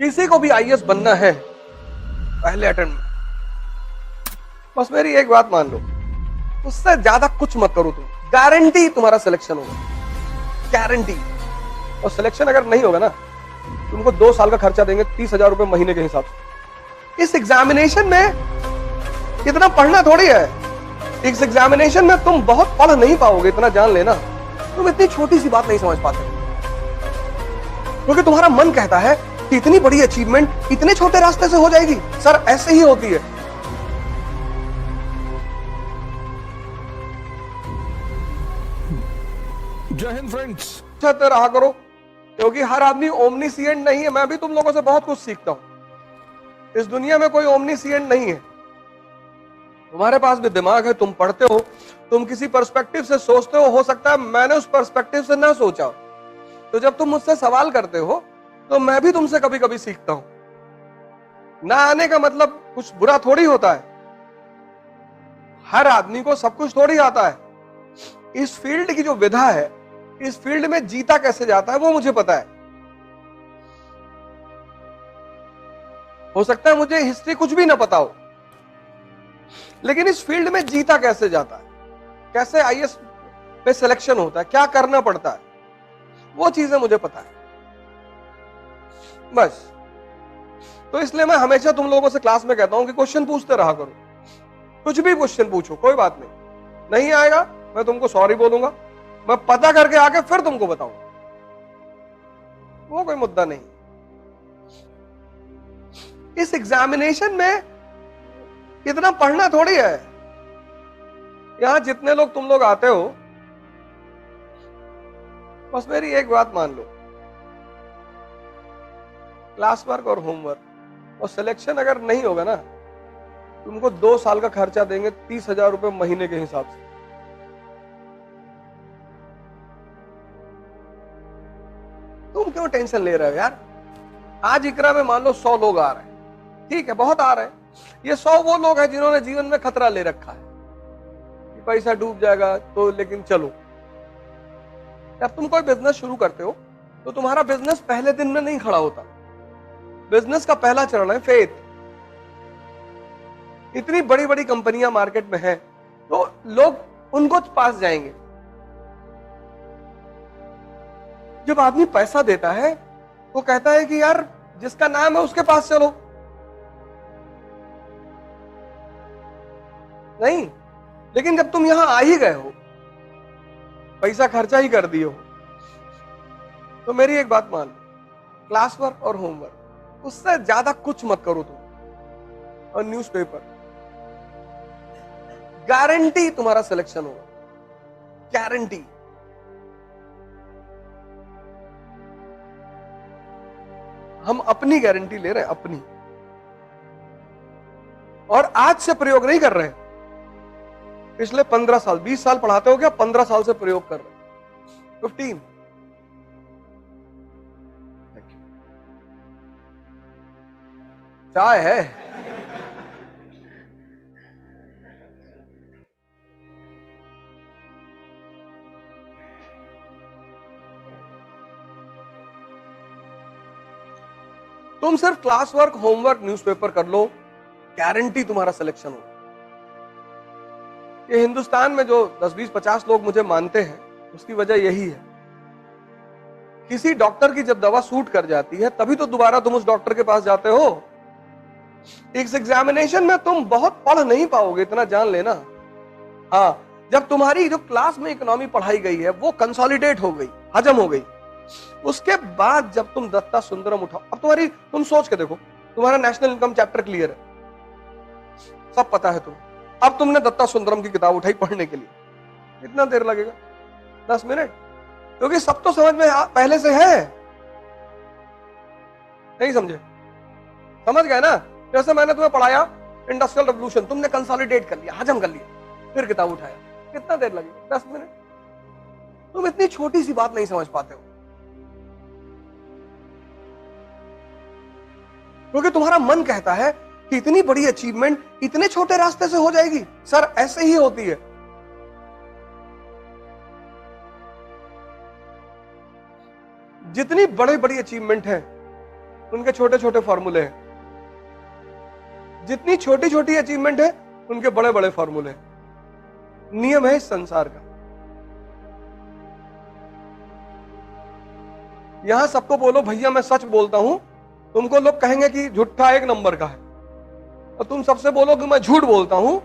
किसी को भी आईएएस बनना है पहले अटेम्प्ट में, बस मेरी एक बात मान लो, उससे ज्यादा कुछ मत करो तुम, गारंटी तुम्हारा सिलेक्शन होगा, गारंटी। और सिलेक्शन अगर नहीं होगा ना, तुमको 2 साल का खर्चा देंगे 30,000 रुपए महीने के हिसाब से। इस एग्जामिनेशन में इतना पढ़ना थोड़ी है, इस एग्जामिनेशन में तुम बहुत पढ़ नहीं पाओगे, इतना जान लेना। तुम इतनी छोटी सी बात नहीं समझ पाते, क्योंकि तुम्हारा मन कहता है कि इतनी बड़ी अचीवमेंट इतने छोटे रास्ते से हो जाएगी। सर ऐसे ही होती है। जय हिंद फ्रेंड्स। अच्छा रहा करो, क्योंकि हर आदमी ओमनीसिएंट नहीं है। मैं भी तुम लोगों से बहुत कुछ सीखता हूं। इस दुनिया में कोई ओमनीसिएंट नहीं है। तुम्हारे पास भी दिमाग है, तुम पढ़ते हो, तुम किसी पर्सपेक्टिव से सोचते हो सकता है मैंने उस पर्सपेक्टिव से ना सोचा। तो जब तुम मुझसे सवाल करते हो तो मैं भी तुमसे कभी कभी सीखता हूं। ना आने का मतलब कुछ बुरा थोड़ी होता है। हर आदमी को सब कुछ थोड़ी आता है। इस फील्ड की जो विधा है, इस फील्ड में जीता कैसे जाता है वो मुझे पता है। हो सकता है मुझे हिस्ट्री कुछ भी ना पता हो, लेकिन इस फील्ड में जीता कैसे जाता है, कैसे आईएएस में सिलेक्शन होता है, क्या करना पड़ता है, वो चीजें मुझे पता है बस। तो इसलिए मैं हमेशा तुम लोगों से क्लास में कहता हूं कि क्वेश्चन पूछते रहा करो। कुछ भी क्वेश्चन पूछो, कोई बात नहीं आएगा मैं तुमको सॉरी बोलूंगा, मैं पता करके आके फिर तुमको बताऊंगा, वो कोई मुद्दा नहीं। इस एग्जामिनेशन में इतना पढ़ना थोड़ी है। यहां जितने लोग तुम लोग आते हो, बस मेरी एक बात मान लो, क्लास वर्क और होमवर्क और सिलेक्शन अगर नहीं होगा ना, तुमको 2 साल का खर्चा देंगे 30,000 रुपए महीने के हिसाब से। तुम क्यों टेंशन ले रहे हो यार? आज इकरा में मान लो 100 लोग आ रहे हैं, ठीक है, बहुत आ रहे हैं। ये 100 वो लोग हैं जिन्होंने जीवन में खतरा ले रखा है कि पैसा डूब जाएगा तो, लेकिन चलो। जब तुम कोई बिजनेस शुरू करते हो तो तुम्हारा बिजनेस पहले दिन में नहीं खड़ा होता। बिजनेस का पहला चरण है फेथ। इतनी बड़ी बड़ी कंपनियां मार्केट में हैं, तो लोग उनको पास जाएंगे। जब आदमी पैसा देता है वो कहता है कि यार जिसका नाम है उसके पास चलो, नहीं। लेकिन जब तुम यहां आ ही गए हो, पैसा खर्चा ही कर दिए हो, तो मेरी एक बात मान लो, क्लास वर्क और होमवर्क, उससे ज्यादा कुछ मत करो तुम। और न्यूज़पेपर, गारंटी तुम्हारा सिलेक्शन होगा, गारंटी। हम अपनी गारंटी ले रहे हैं, अपनी। और आज से प्रयोग नहीं कर रहे हैं। पिछले 15 साल 20 साल पढ़ाते हो क्या? 15 साल से प्रयोग कर रहे हैं, 15। चाय है? तुम सिर्फ क्लास वर्क, होमवर्क, न्यूज़पेपर कर लो, गारंटी तुम्हारा सिलेक्शन हो। ये हिंदुस्तान में जो 10, 20, 50 लोग मुझे मानते हैं, उसकी वजह यही है। किसी डॉक्टर की जब दवा सूट कर जाती है तभी तो दोबारा तुम उस डॉक्टर के पास जाते हो। इस एग्जामिनेशन में तुम बहुत पढ़ नहीं पाओगे, इतना जान लेना। हाँ, जब तुम्हारी जो क्लास में इकोनॉमी पढ़ाई गई है वो कंसोलिडेट हो गई, हजम हो गई, उसके बाद जब तुम दत्ता सुंदरम उठाओ, अब तुम सोच के देखो, तुम्हारा नेशनल इनकम चैप्टर क्लियर है, सब पता है तुम। अब तुमने दत्ता सुंदरम की किताब उठाई पढ़ने के लिए, कितना देर लगेगा? 10 मिनट, क्योंकि सब तो समझ में पहले से है। नहीं समझे? समझ गए ना? जैसे मैंने तुम्हें पढ़ाया इंडस्ट्रियल रेवोल्यूशन, तुमने कंसोलिडेट कर लिया, हजम कर लिया, फिर किताब उठाया, कितना देर लगेगा? 10 मिनट। तुम इतनी छोटी सी बात नहीं समझ पाते हो, क्योंकि तुम्हारा मन कहता है कि इतनी बड़ी अचीवमेंट इतने छोटे रास्ते से हो जाएगी। सर ऐसे ही होती है। जितनी बड़ी बड़ी अचीवमेंट है उनके छोटे छोटे फॉर्मूले हैं। जितनी छोटी छोटी अचीवमेंट है उनके बड़े बड़े फॉर्मूले हैं। नियम है इस संसार का। यहां सबको बोलो भैया मैं सच बोलता हूं, तुमको लोग कहेंगे कि झूठा एक नंबर का है। और तुम सबसे बोलो कि मैं झूठ बोलता हूं,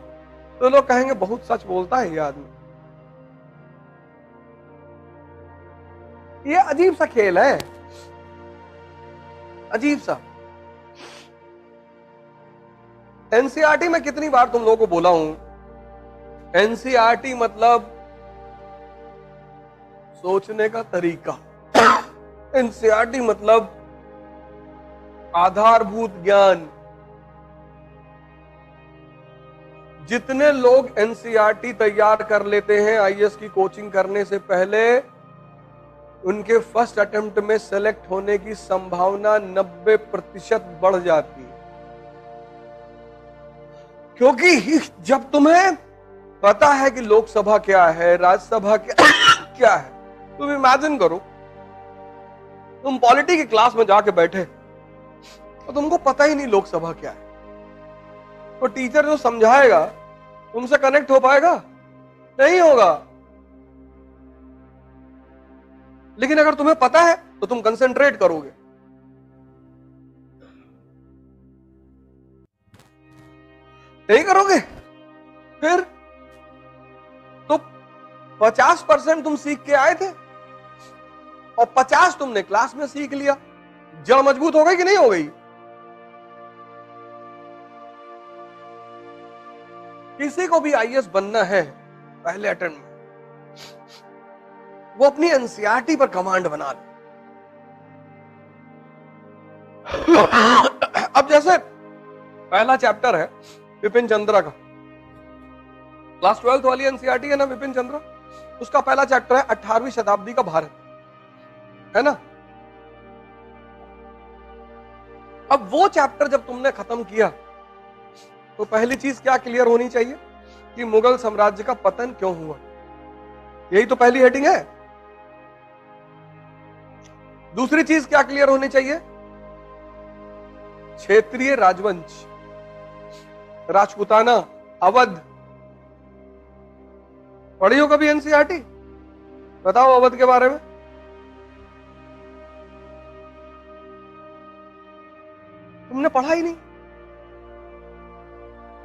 तो लोग कहेंगे बहुत सच बोलता है ये आदमी। ये अजीब सा खेल है, अजीब सा। एनसीईआरटी में कितनी बार तुम लोगों को बोला हूं, एनसीईआरटी मतलब सोचने का तरीका, एनसीईआरटी मतलब आधारभूत ज्ञान। जितने लोग एनसीईआरटी तैयार कर लेते हैं आईएएस की कोचिंग करने से पहले, उनके फर्स्ट अटेम्प्ट में सेलेक्ट होने की संभावना 90% बढ़ जाती है। क्योंकि जब तुम्हें पता है कि लोकसभा क्या है, राज्यसभा क्या है, तुम इमेजिन करो तुम पॉलिटी की क्लास में जाके बैठे और तुमको पता ही नहीं लोकसभा क्या है, तो टीचर जो समझाएगा तुमसे कनेक्ट हो पाएगा? नहीं होगा। लेकिन अगर तुम्हें पता है तो तुम कंसंट्रेट करोगे। नहीं करोगे फिर तो 50% तुम सीख के आए थे और 50 तुमने क्लास में सीख लिया। जड़ मजबूत हो गई कि नहीं हो गई? किसी को भी आईएएस बनना है पहले अटेम्प्ट में, वो अपनी एनसीईआरटी पर कमांड बना ले। अब जैसे पहला चैप्टर है विपिन चंद्रा का, क्लास 12th वाली एनसीईआरटी है ना विपिन चंद्रा, उसका पहला चैप्टर है 18वीं शताब्दी का भारत, है ना। अब वो चैप्टर जब तुमने खत्म किया तो पहली चीज क्या क्लियर होनी चाहिए कि मुगल साम्राज्य का पतन क्यों हुआ। यही तो पहली हेडिंग है। दूसरी चीज क्या क्लियर होनी चाहिए? क्षेत्रीय राजवंश, राजपूताना, अवध। पढ़ी हो कभी एनसीईआरटी? बताओ अवध के बारे में। तुमने पढ़ा ही नहीं।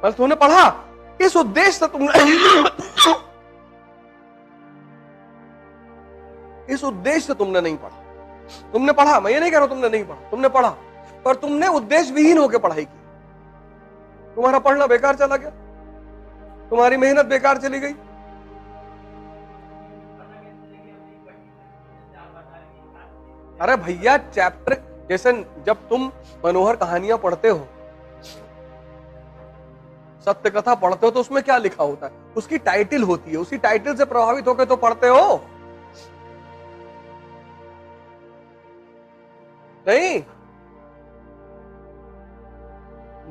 बस तुमने पढ़ा इस उद्देश्य से, तुमने इस उद्देश्य से तुमने नहीं पढ़ा। तुमने पढ़ा, मैं ये नहीं कह रहा हूं तुमने नहीं पढ़ा, तुमने पढ़ा, पर तुमने उद्देश्य विहीन होकर पढ़ाई की। तुम्हारा पढ़ना बेकार चला गया, तुम्हारी मेहनत बेकार चली गई। अरे भैया चैप्टर, जैसे जब तुम मनोहर कहानियां पढ़ते हो, सत्य कथा पढ़ते हो, तो उसमें क्या लिखा होता है? उसकी टाइटल होती है, उसी टाइटल से प्रभावित होकर तो पढ़ते हो। नहीं,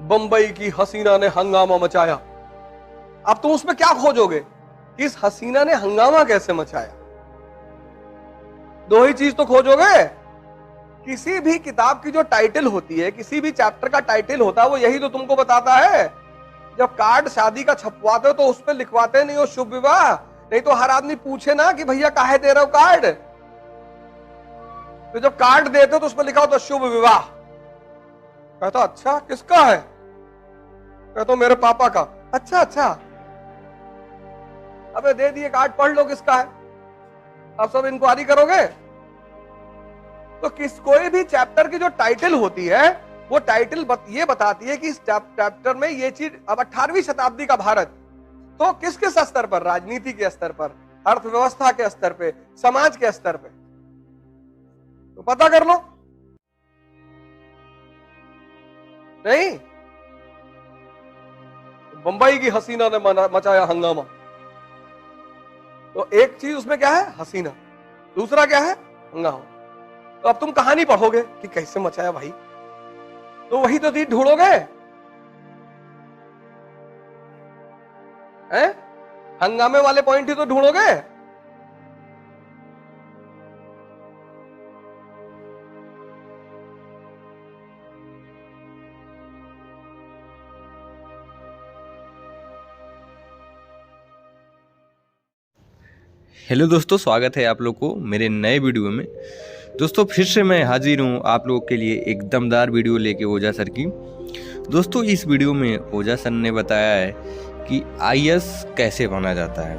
बंबई की हसीना ने हंगामा मचाया। अब तुम उसमें क्या खोजोगे कि इस हसीना ने हंगामा कैसे मचाया? दो ही चीज तो खोजोगे। किसी भी किताब की जो टाइटल होती है, किसी भी चैप्टर का टाइटल होता है, वो यही तो तुमको बताता है। जब कार्ड शादी का छपवाते हो तो उस पर लिखवाते नहीं हो शुभ विवाह, नहीं तो हर आदमी पूछे ना कि भैया काहे दे रहे हो कार्ड। तो जब कार्ड देते हो तो उस पर लिखा होता शुभ विवाह। कहता अच्छा किसका है? कहता मेरे पापा का। अच्छा अच्छा, अबे दे दिए कार्ड, पढ़ लो किसका है। अब सब इंक्वायरी करोगे। तो कोई भी चैप्टर की जो टाइटल होती है, वो टाइटल ये बताती है कि इस चैप्टर में ये चीज, अब 18वीं शताब्दी का भारत, तो किस किस स्तर पर? राजनीति के स्तर पर, अर्थव्यवस्था के स्तर पे, समाज के स्तर पे। तो पता कर लो। नहीं, बंबई की हसीना ने मचाया हंगामा। तो एक चीज उसमें क्या है? हसीना। दूसरा क्या है? हंगामा। तो अब तुम कहानी पढ़ोगे कि कैसे मचाया भाई, तो वही तो चीज ढूंढोगे, हैं? हंगामे वाले पॉइंट ही तो ढूंढोगे। हेलो दोस्तों, स्वागत है आप लोग को मेरे नए वीडियो में। दोस्तों फिर से मैं हाजिर हूँ आप लोगों के लिए एक दमदार वीडियो लेके ओझा सर की। दोस्तों इस वीडियो में ओझा सर ने बताया है कि आईएएस कैसे बना जाता है,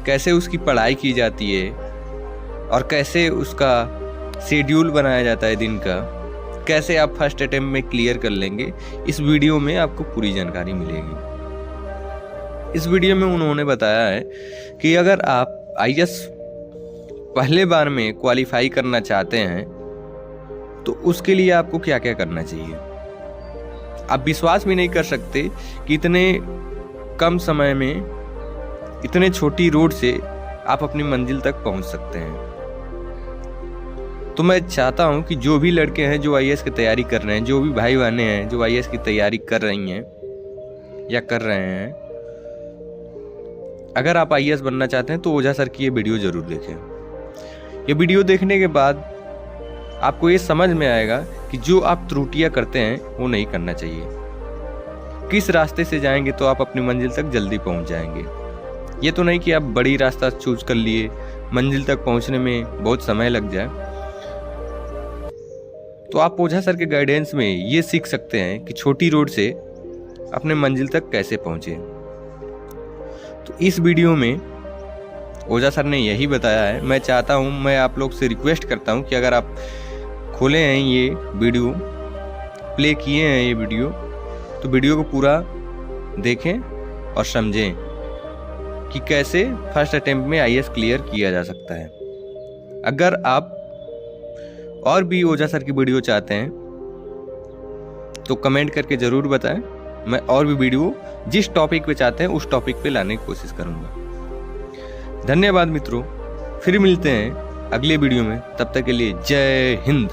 कैसे उसकी पढ़ाई की जाती है और कैसे उसका शेड्यूल बनाया जाता है दिन का, कैसे आप फर्स्ट अटेम्प्ट में क्लियर कर लेंगे। इस वीडियो में आपको पूरी जानकारी मिलेगी। इस वीडियो में उन्होंने बताया है कि अगर आप आईएएस पहले बार में क्वालिफाई करना चाहते हैं तो उसके लिए आपको क्या क्या करना चाहिए। आप विश्वास भी नहीं कर सकते कि इतने कम समय में इतने छोटी रोड से आप अपनी मंजिल तक पहुंच सकते हैं। तो मैं चाहता हूं कि जो भी लड़के हैं जो आईएएस की तैयारी कर रहे हैं, जो भी भाई बहनें हैं जो आईएएस की तैयारी कर रही हैं या कर रहे हैं, अगर आप आईएएस बनना चाहते हैं तो ओझा सर की ये वीडियो जरूर देखें। ये वीडियो देखने के बाद आपको ये समझ में आएगा कि जो आप त्रुटियां करते हैं वो नहीं करना चाहिए। किस रास्ते से जाएंगे तो आप अपनी मंजिल तक जल्दी पहुंच जाएंगे। ये तो नहीं कि आप बड़ी रास्ता चूज कर लिए, मंजिल तक पहुंचने में बहुत समय लग जाए। तो आप ओझा सर के गाइडेंस में ये सीख सकते हैं कि छोटी रोड से अपने मंजिल तक कैसे पहुंचे। तो इस वीडियो में ओझा सर ने यही बताया है। मैं चाहता हूं, मैं आप लोग से रिक्वेस्ट करता हूं कि अगर आप खोले हैं ये वीडियो, प्ले किए हैं ये वीडियो, तो वीडियो को पूरा देखें और समझें कि कैसे फर्स्ट अटेम्प्ट में आईएएस क्लियर किया जा सकता है। अगर आप और भी ओझा सर की वीडियो चाहते हैं तो कमेंट करके ज़रूर बताएं। मैं और भी वीडियो जिस टॉपिक पे चाहते हैं उस टॉपिक पे लाने की कोशिश करूंगा। धन्यवाद मित्रों, फिर मिलते हैं अगले वीडियो में। तब तक के लिए जय हिंद।